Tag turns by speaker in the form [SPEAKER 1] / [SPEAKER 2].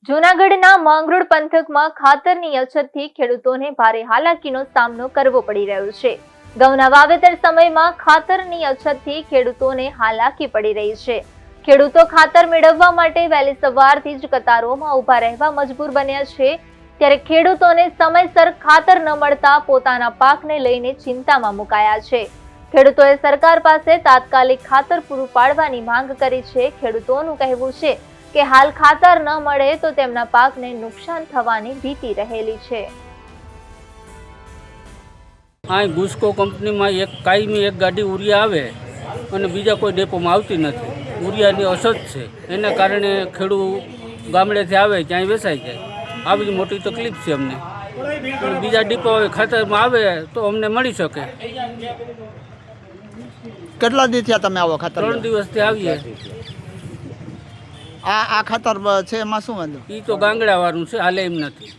[SPEAKER 1] જૂનાગઢના માંગરોળ પંથકમાં ખાતરની અછતથી ખેડૂતોને ભારે હાલાકીનો સામનો કરવો પડી રહ્યો છે। ઘઉંના વાવેતર સમયમાં ખાતરની અછતથી ખેડૂતોને હાલાકી પડી રહી છે। ખેડૂતો ખાતર મેળવવા માટે વહેલી સવારથી જ કતારોમાં ઊભા રહેવા મજબૂર બન્યા છે। ત્યારે ખેડૂતોને સમયસર ખાતર ન મળતા પોતાના પાકને લઈને ચિંતામાં મુકાયા છે। ખેડૂતોએ સરકાર પાસે તાત્કાલિક ખાતર પૂરું પાડવાની માંગ કરી છે। ખેડૂતોનું કહેવું છે કે હાલ ખાતર ન મળે તો તેમના પાકને નુકસાન થવાની ભીતિ રહેલી છે।
[SPEAKER 2] આ ગુસ્કો કંપનીમાં કાયમી એક ગાડી ઉરિયા આવે અને બીજા કોઈ ડેપોમાં આવતી નથી। ઉરિયાની અછત છે, એના કારણે ખેડૂત ગામડેથી આવે ત્યાં વેચાઈ જાય। આવી મોટી તકલીફ છે અમને। બીજા ડીપો ખાતરમાં આવે તો અમને મળી શકે।
[SPEAKER 3] કેટલા દી થયા તમે આવો ખાતર?
[SPEAKER 2] 3 દિવસથી આવીએ।
[SPEAKER 3] આ ખાતર છે એમાં શું વાંધો?
[SPEAKER 2] એ તો ગાંગડા વાળું છે, હાલે એમ નથી।